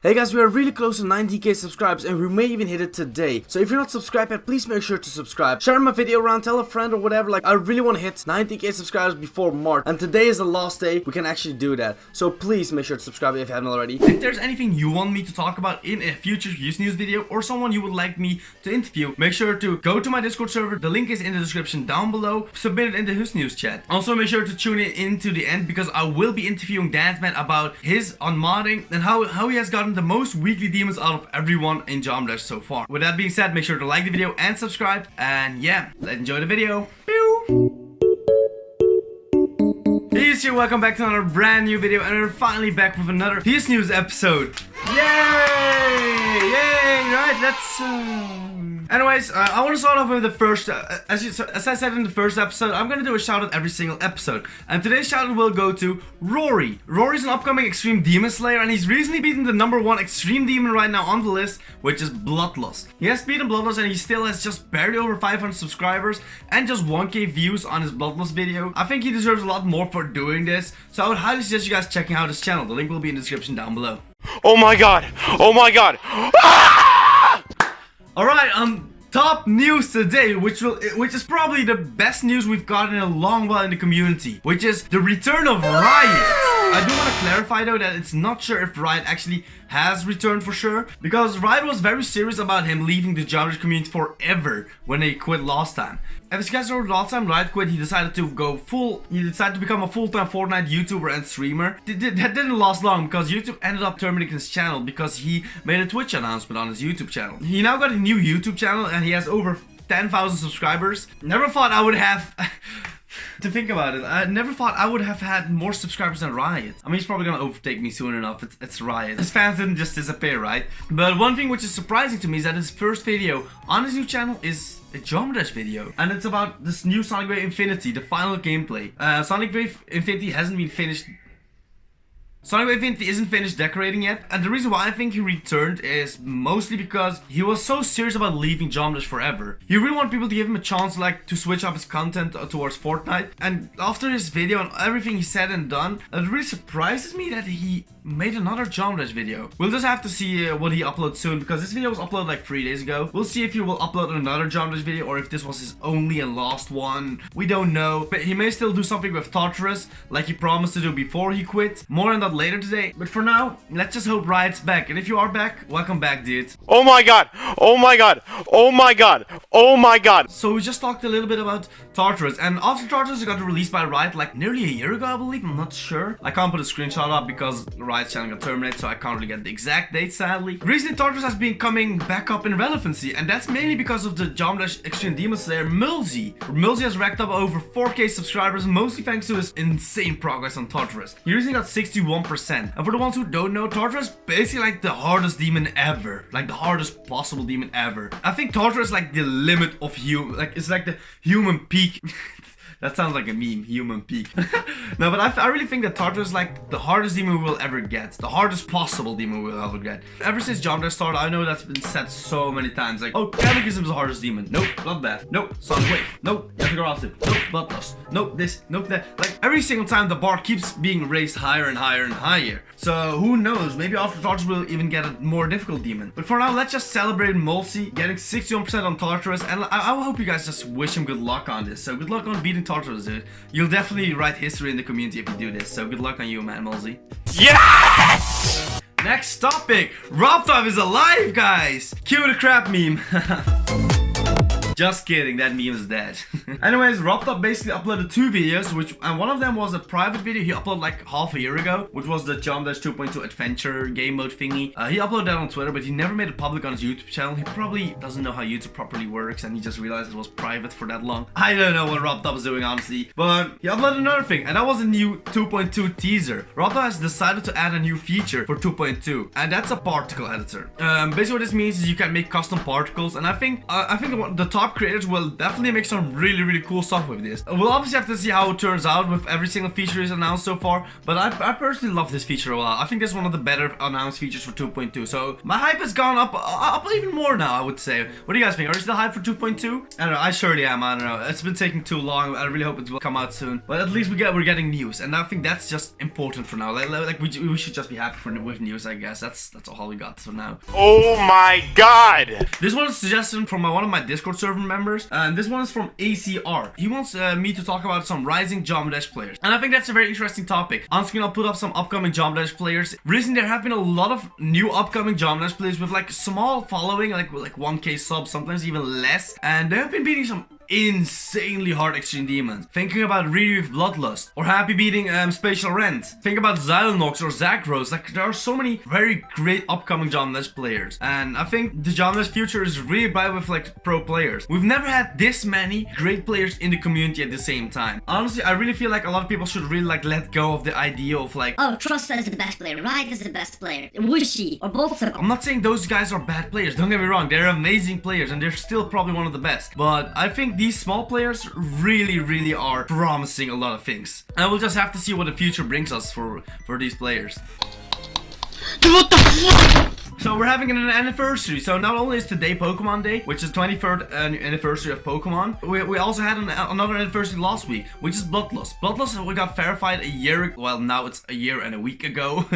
Hey guys, we are really close to 90k subscribers and we may even hit it today. So if you're not subscribed yet, please make sure to subscribe. Share my video around, tell a friend or whatever. Like, I really want to hit 90k subscribers before March. And today is the last day we can actually do that. So please make sure to subscribe if you haven't already. If there's anything you want me to talk about in a future HusNews video or someone you would like me to interview, make sure to go to my Discord server. The link is in the description down below. Submit it in the HusNews chat. Also make sure to tune in into the end because I will be interviewing Danceman about his on modding and how he has gotten the most weekly demons out of everyone in Geometry Dash so far. With that being said, make sure to like the video and subscribe. And yeah, let's enjoy the video. Here, welcome back to another brand new video, and we're finally back with another HusNews episode. Yay! Yay! Right, let's Anyways, I want to start off with the first, as I said in the first episode, I'm going to do a shout out every single episode. And today's shout out will go to Rory. Rory's an upcoming Extreme Demon Slayer, and he's recently beaten the #1 Extreme Demon right now on the list, which is Bloodlust. He has beaten Bloodlust and he still has just barely over 500 subscribers and just 1k views on his Bloodlust video. I think he deserves a lot more for doing this, so I would highly suggest you guys checking out his channel. The link will be in the description down below. Oh my god! Oh my god! Ah! Alright, top news today, which is probably the best news we've gotten in a long while in the community, which is the return of Riot. I do want to clarify though that it's not sure if Riot actually has returned for sure, because Riot was very serious about him leaving the Geometry community forever when they quit last time. And as you guys know, last time Riot quit, he decided to become a full-time Fortnite YouTuber and streamer. That didn't last long because YouTube ended up terminating his channel because he made a Twitch announcement on his YouTube channel. He now got a new YouTube channel and he has over 10,000 subscribers. Never thought I would have to think about it, I never thought I would have had more subscribers than Riot. I mean, he's probably gonna overtake me soon enough. It's Riot. His fans didn't just disappear, right? But one thing which is surprising to me is that his first video on his new channel is a Geometry Dash video, and it's about this new Sonic Wave Infinity, the final gameplay. Sonic Wave Infinity hasn't been finished. Sonic Wave Infinity isn't finished decorating yet, and the reason why I think he returned is mostly because he was so serious about leaving Geometry Dash forever. He really wanted people to give him a chance, like, to switch up his content towards Fortnite. And after his video and everything he said and done, it really surprises me that he made another Geometry Dash video. We'll just have to see what he uploads soon, because this video was uploaded like 3 days ago. We'll see if he will upload another Geometry Dash video or if this was his only and last one. We don't know, but he may still do something with Tartarus like he promised to do before he quit. More on that later today, but for now, let's just hope Riot's back. And if you are back, welcome back, dude. Oh my god! Oh my god! Oh my god! Oh my god! So we just talked a little bit about Tartarus, and after Tartarus got released by Riot like nearly a year ago, I believe. I'm not sure. I can't put a screenshot up because Riot's channel got terminated, so I can't really get the exact date, sadly. Recently, Tartarus has been coming back up in relevancy, and that's mainly because of the Geometry Dash Extreme Demon Slayer Mulzi. Mulzi has racked up over 4k subscribers, mostly thanks to his insane progress on Tartarus. He recently got 61%. And for the ones who don't know, Tartarus is basically like the hardest demon ever. Like the hardest possible demon ever. I think Tartarus is like the limit of human. Like, it's like the human peak. That sounds like a meme, human peak. No, but I really think that Tartarus is like the hardest demon we will ever get. The hardest possible demon we will ever get. Ever since Geometry Dash started, I know that's been said so many times. Like, oh, Cataclysm is the hardest demon. Nope, Bloodbath. Nope, Sonic Wave. Nope, Yafigarasu. Nope, Bloodlust. Nope, this. Nope, that. Like, every single time the bar keeps being raised higher and higher and higher. So, who knows? Maybe after Tartarus we'll even get a more difficult demon. But for now, let's just celebrate Mulzi getting 61% on Tartarus. And I hope you guys just wish him good luck on this. So, good luck on beating Tartarus, dude. You'll definitely write history in the community if you do this. So good luck on you, man, Mulzi. Yes! Next topic. Robtop is alive, guys. Cue the crap meme. Just kidding, that meme is dead. Anyways, Robtop basically uploaded 2 videos, and one of them was a private video he uploaded like half a year ago, which was the Geometry Dash 2.2 adventure game mode thingy. He uploaded that on Twitter, but he never made it public on his YouTube channel. He probably doesn't know how YouTube properly works, and he just realized it was private for that long. I don't know what Robtop is doing, honestly, but he uploaded another thing, and that was a new 2.2 teaser. Robtop has decided to add a new feature for 2.2, and that's a particle editor. Basically what this means is you can make custom particles, and I think the target top creators will definitely make some really cool stuff with this. We'll obviously have to see how it turns out with every single feature is announced so far, but I personally love this feature a lot. I think this is one of the better announced features for 2.2, so my hype has gone up even more now, I would say. What do you guys think? Are you still hyped for 2.2? I don't know, I surely am. I don't know, it's been taking too long. I really hope it will come out soon, but at least we're getting news, and I think that's just important for now. Like we should just be happy with news, I guess. That's all we got for now. Oh my god! This one is a suggestion from one of my Discord server members, and this one is from ACR. He wants me to talk about some rising Geometry Dash players, and I think that's a very interesting topic. On screen, I'll put up some upcoming Geometry Dash players. Recently, there have been a lot of new upcoming Geometry Dash players with like small following, like 1K subs, sometimes even less, and they have been beating some insanely hard Extreme Demons. Thinking about RIOT with Bloodlust, or Happy beating Spatial Rent. Think about Xylonox or Zakros. Like, there are so many very great upcoming Geometry Dash players, and I think the Geometry Dash future is really bright with like pro players. We've never had this many great players in the community at the same time. Honestly, I really feel like a lot of people should really like let go of the idea of like, oh, Trusta is the best player, Riot is the best player, HusNews or both of them. I'm not saying those guys are bad players, don't get me wrong, they're amazing players and they're still probably one of the best, but I think these small players really are promising a lot of things, and we'll just have to see what the future brings us for these players. What the fuck? So we're having an anniversary. So not only is today Pokemon Day, which is 23rd anniversary of Pokemon, we also had another anniversary last week, which is Bloodlust. Bloodlust, we got verified a year, well now it's a year and a week ago.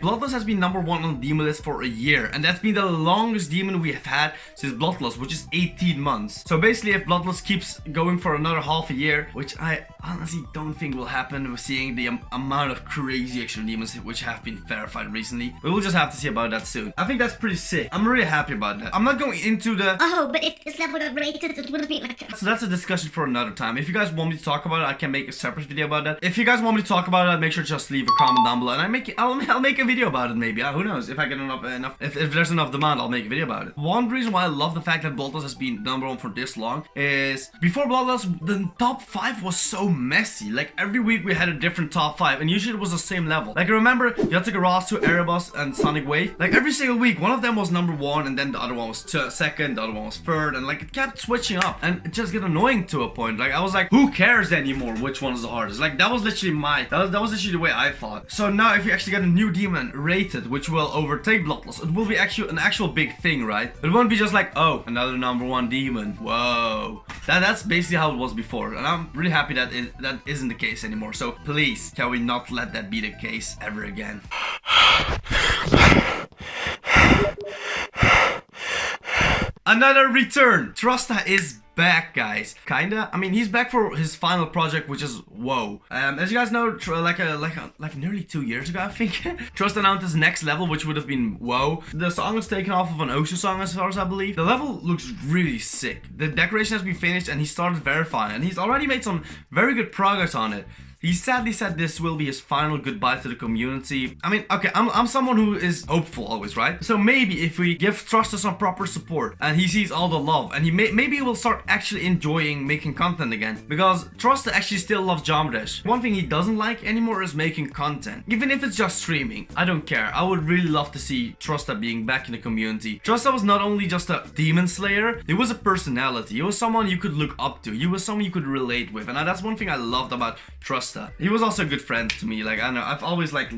Bloodlust has been #1 on the demon list for a year, and that's been the longest demon we have had since Bloodlust, which is 18 months. So basically, if Bloodlust keeps going for another half a year, which I honestly don't think will happen with seeing the amount of crazy extra demons which have been verified recently, we will just have to see about that soon. I think that's pretty sick. I'm really happy about that. I'm not going into the... Oh, but if this level got rated, it would be like... So that's a discussion for another time. If you guys want me to talk about it, I can make a separate video about that. If you guys want me to talk about it, make sure to just leave a comment down below, and I'll make a video about it maybe. Who knows? If I get enough if there's enough demand, I'll make a video about it. One reason why I love the fact that Bloodlust has been #1 for this long is before Bloodlust, the top 5 was so messy. Like every week we had a different top 5, and usually it was the same level. Like I remember you had to go Ross to Erebus and Sonic Wave. Like every single week, one of them was #1, and then the other one was second, the other one was third, and like it kept switching up, and it just get annoying to a point. Like I was like, who cares anymore which one is the hardest? Like that was literally that was literally the way I thought. So now if you actually get a new demon rated, which will overtake Bloodlust, it will be an actual big thing, right? It won't be just like, oh, another #1 demon. Whoa. That's basically how it was before, and I'm really happy that that isn't the case anymore. So please, can we not let that be the case ever again? Another return. Trusta is back, guys. Kinda. I mean, he's back for his final project, which is WoW. As you guys know, like nearly 2 years ago, I think, Trusta announced his next level, which would have been WoW. The song was taken off of an Osho song, as far as I believe. The level looks really sick. The decoration has been finished, and he started verifying, and he's already made some very good progress on it. He sadly said this will be his final goodbye to the community. I mean, okay, I'm someone who is hopeful always, right? So maybe if we give Trusta some proper support and he sees all the love, and maybe he will start actually enjoying making content again, because Trusta actually still loves Geometry Dash. One thing he doesn't like anymore is making content, even if it's just streaming. I don't care. I would really love to see Trusta being back in the community. Trusta was not only just a demon slayer, he was a personality. He was someone you could look up to. He was someone you could relate with, and that's one thing I loved about Trusta. He was also a good friend to me. Like, I don't know, I've always like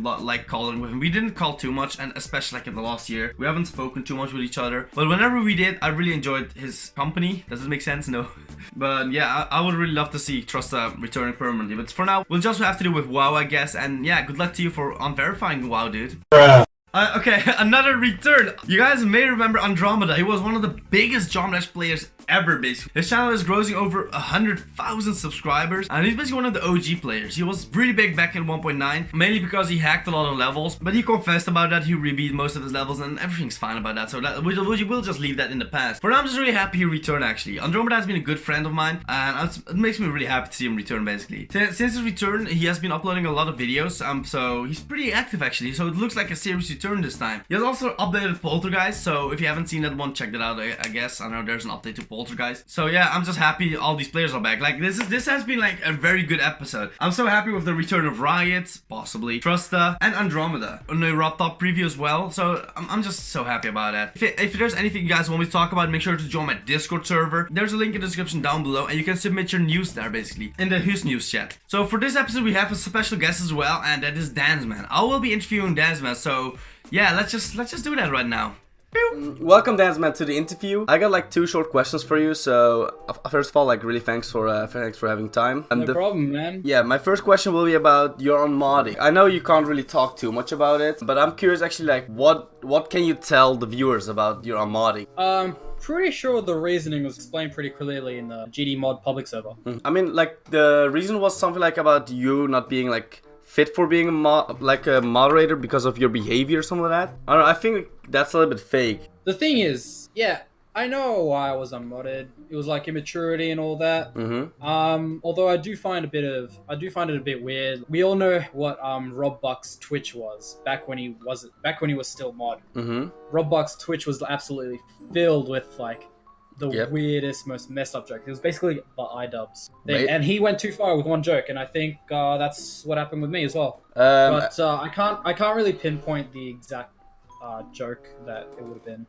calling with him. We didn't call too much, and especially like in the last year, we haven't spoken too much with each other, but whenever we did, I really enjoyed his company. Does it make sense? No. But yeah, I would really love to see Trusta returning permanently, but for now we'll just have to do with WoW, I guess. And yeah, good luck to you for unverifying WoW, dude. Okay, another return. You guys may remember Andromeda. He was one of the biggest Geometry Dash players ever, basically. His channel is grossing over 100,000 subscribers, and he's basically one of the OG players. He was really big back in 1.9, mainly because he hacked a lot of levels, but he confessed about that. He rebeat most of his levels, and everything's fine about that, so we'll just leave that in the past. For now, I'm just really happy he returned, actually. Andromeda has been a good friend of mine, and it makes me really happy to see him return, basically. Since his return, he has been uploading a lot of videos, so he's pretty active, actually, so it looks like a serious return this time. He has also updated Poltergeist, so if you haven't seen that one, check that out, I guess. I know there's an update to Poltergeist. So yeah, I'm just happy all these players are back. Like this has been like a very good episode. I'm so happy with the return of Riot, possibly Trusta, and Andromeda on the Robtop preview as well. So I'm just so happy about that. If there's anything you guys want me to talk about, make sure to join my Discord server. There's a link in the description down below, and you can submit your news there basically in the HusNews chat. So for this episode, we have a special guest as well, and that is Dansman. I will be interviewing Dansman. So yeah, let's just do that right now. Welcome, Dansman, to the interview. I got like 2 short questions for you. So first of all, like really thanks for having time. No problem, man. Yeah, my first question will be about your own modding. I know you can't really talk too much about it, but I'm curious actually, like what can you tell the viewers about your own modding? Pretty sure the reasoning was explained pretty clearly in the GD mod public server. I mean, like the reason was something like about you not being like fit for being a moderator because of your behavior or something like that. I don't know, I think that's a little bit fake. The thing is, yeah, I know why I was unmodded. It was like immaturity and all that. Although I do find it a bit weird. We all know what Robbuck's Twitch was back when he was still mod. Robbuck's Twitch was absolutely filled with like the weirdest, most messed up jokes. It was basically the iDubbbz thing, and he went too far with one joke, and I think that's what happened with me as well. But I can't really pinpoint the exact joke that it would have been.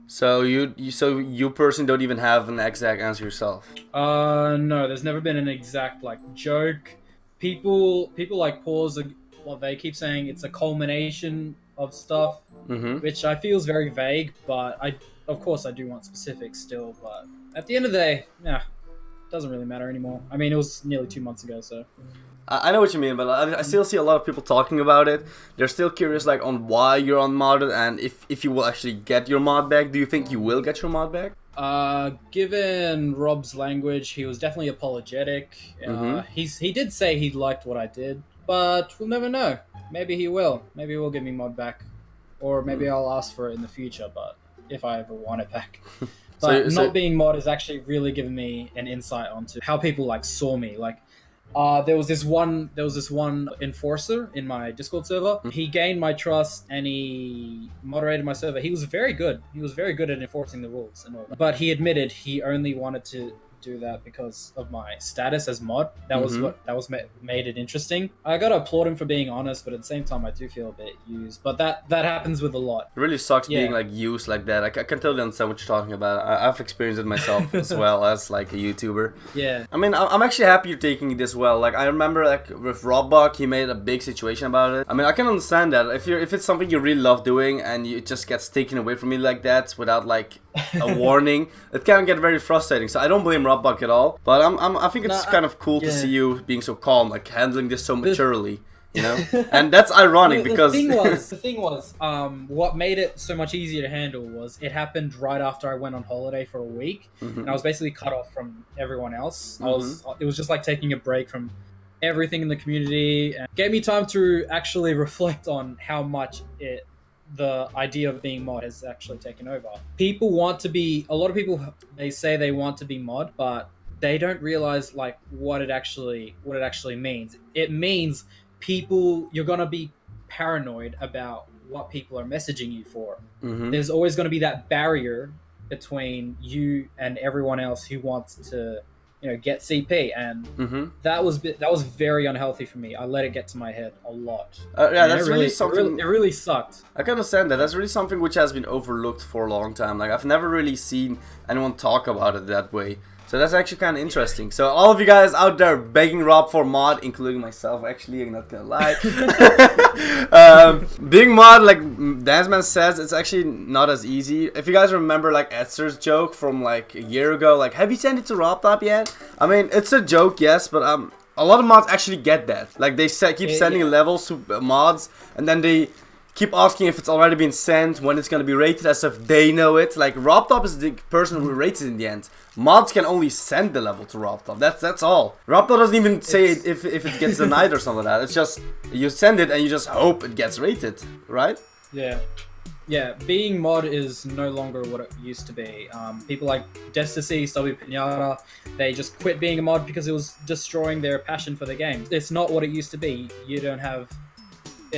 So you personally don't even have an exact answer yourself? No, there's never been an exact like joke. People like pause. Well, they keep saying it's a culmination of stuff, which I feel is very vague. But of course, I do want specifics still. But at the end of the day, yeah, it doesn't really matter anymore. I mean, it was nearly 2 months ago, so. I know what you mean, but I still see a lot of people talking about it. They're still curious, like, on why you're unmodded and if you will actually get your mod back. Do you think you will get your mod back? Given Rob's language, he was definitely apologetic. He did say he liked what I did, but we'll never know. Maybe he will. Maybe he will give me mod back, or maybe I'll ask for it in the future. But if I ever want it back. But not being mod has actually really given me an insight onto how people like saw me. Like, there was this one enforcer in my Discord server. He gained my trust and he moderated my server. He was very good. He was very good at enforcing the rules and all that. But he admitted he only wanted to do that because of my status as mod. That was made it interesting. I gotta applaud him for being honest, but at the same time I do feel a bit used. But that happens with a lot. It really sucks being like used like that. I can totally understand what you're talking about. I've experienced it myself as well as like a YouTuber. Yeah. I mean, I'm actually happy you're taking it this well. Like I remember like with Robbuck, he made a big situation about it. I mean, I can understand that if it's something you really love doing and it just gets taken away from you like that without like a warning, it can get very frustrating. So I don't blame Robbuck at all, but I think it's kind of cool to see you being so calm, like handling this so maturely, you know. And that's ironic because the thing was, what made it so much easier to handle was it happened right after I went on holiday for a week, and I was basically cut off from everyone else. It was just like taking a break from everything in the community, and gave me time to actually reflect on how much the idea of being mod has actually taken over. People want to be, a lot of people, they say they want to be mod, but they don't realize like what it actually means. It means you're gonna be paranoid about what people are messaging you for. There's always gonna be that barrier between you and everyone else who wants to, you know, get CP, and that was very unhealthy for me. I let it get to my head a lot. Yeah, that's really something. It really sucked. I can understand that. That's really something which has been overlooked for a long time. Like I've never really seen anyone talk about it that way. So that's actually kind of interesting. So all of you guys out there begging Rob for mod, including myself, actually, I'm not gonna lie. Being mod, like Dansman says, it's actually not as easy. If you guys remember, like Esther's joke from like a year ago, like, have you sent it to Robtop yet? I mean, it's a joke, yes, but a lot of mods actually get that. Like they keep sending levels to mods, and then they keep asking if it's already been sent, when it's gonna be rated, as if they know it. Like Robtop is the person who rates it in the end. Mods can only send the level to Robtop. That's all. Robtop doesn't even say if it gets denied or something like that. It's just you send it and you just hope it gets rated, right? Yeah. Yeah, being mod is no longer what it used to be. People like Desticy, Stubby Pinata, they just quit being a mod because it was destroying their passion for the game. It's not what it used to be. You don't have...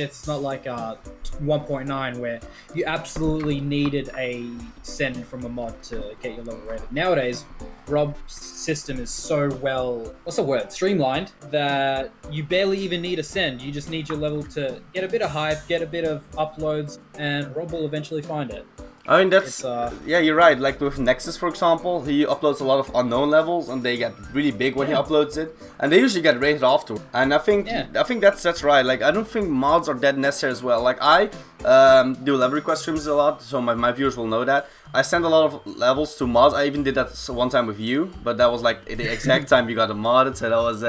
It's not like 1.9 where you absolutely needed a send from a mod to get your level rated. Nowadays, Rob's system is so well, what's the word, streamlined, that you barely even need a send. You just need your level to get a bit of hype, get a bit of uploads, and Rob will eventually find it. I mean, that's It's, yeah, you're right. Like with Nexus, for example, he uploads a lot of unknown levels, and they get really big when he uploads it, and they usually get rated afterward. And I think that's right. Like I don't think mods are that necessary as well. Like I do level request streams a lot, so my viewers will know that. I send a lot of levels to mods. I even did that one time with you, but that was like the exact time you got a modded, so that was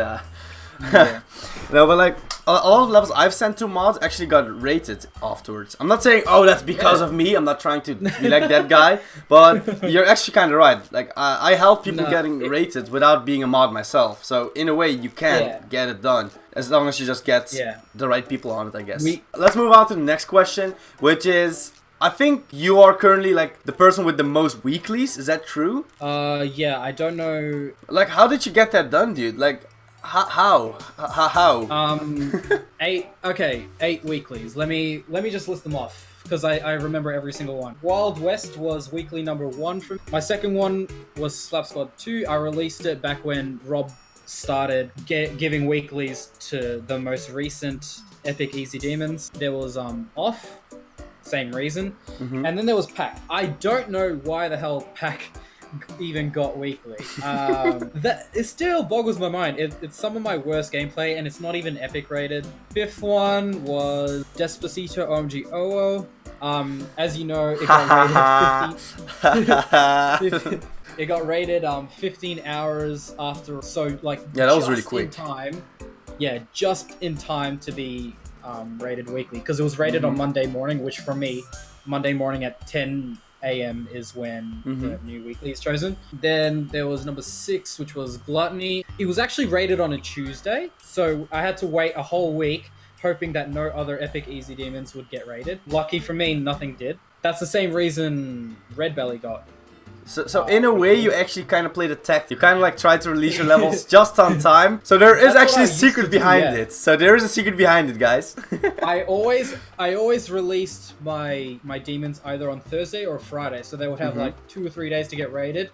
no, but like a lot of levels I've sent to mods actually got rated afterwards. I'm not saying, oh, that's because of me. I'm not trying to be like that guy, but you're actually kind of right. Like I help people getting rated without being a mod myself. So in a way, you can get it done as long as you just get the right people on it, I guess. Let's move on to the next question, which is, I think you are currently like the person with the most weeklies. Is that true? Yeah, I don't know. Like, how did you get that done, dude? Like, how? 8 weeklies. Let me just list them off, because I remember every single one. Wild West was weekly number 1 for me. My second one was Slap Squad 2. I released it back when Rob started giving weeklies to the most recent Epic Easy Demons. There was Off, same reason. And then there was Pack. I don't know why the hell Pack even got weekly. That it still boggles my mind. It's some of my worst gameplay, and it's not even epic rated. Fifth one was Despacito OMG OO. As you know, it got rated 50. It got rated 15 hours after, so like that was really quick. In time, just in time to be rated weekly, because it was rated on Monday morning, which for me, Monday morning at 10 AM is when the new weekly is chosen. Then there was number 6, which was Gluttony. It was actually rated on a Tuesday, so I had to wait a whole week hoping that no other Epic Easy Demons would get rated. Lucky for me, nothing did. That's the same reason Red Belly got. So in a way, you actually kind of played a tactic. You kind of like tried to release your levels just on time. So there is actually a secret behind it. So there is a secret behind it, guys. I always released my demons either on Thursday or Friday, so they would have like 2 or 3 days to get rated,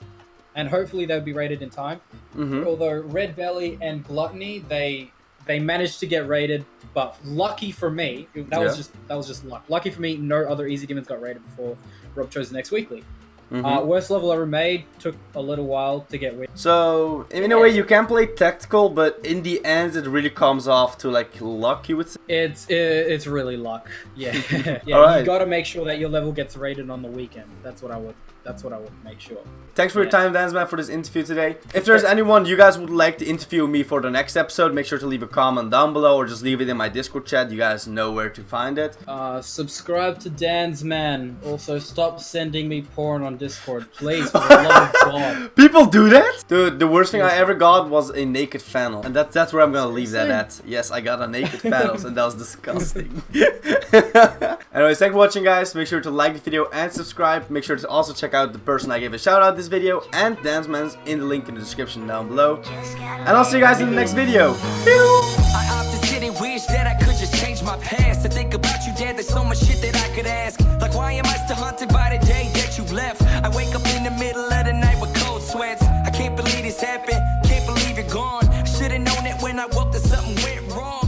and hopefully they would be rated in time. Although Red Belly and Gluttony, they managed to get rated, but lucky for me, that was just luck. Lucky for me, no other Easy Demons got rated before Rob chose the next weekly. Worst level ever made, took a little while to get with. So in a way, you can play tactical, but in the end, it really comes off to like luck, you would say. It's really luck. Yeah, Alright. You got to make sure that your level gets rated on the weekend. That's what I would make sure. Thanks for your time, Dansman, for this interview today. If there's anyone you guys would like to interview me for the next episode, make sure to leave a comment down below or just leave it in my Discord chat. You guys know where to find it. Subscribe to Dansman. Also, stop sending me porn on Discord, please, for the love of God. People do that? Dude, the worst thing I ever got was a naked funnel. And that's where I'm gonna leave that at. Yes, I got a naked funnel, and that was disgusting. Anyways, thanks for watching, guys. Make sure to like the video and subscribe. Make sure to also check out the person I gave a shout out this video and Dansman's in the link in the description down below. And I'll see you guys in the next video. I often sit and wish that I could just change my past. To think about you, Dad, there's so much shit that I could ask. Like, why am I still haunted by the day that you left? I wake up in the middle of the night with cold sweats. I can't believe this happened. Can't believe you're gone. I should've known it when I woke that something went wrong.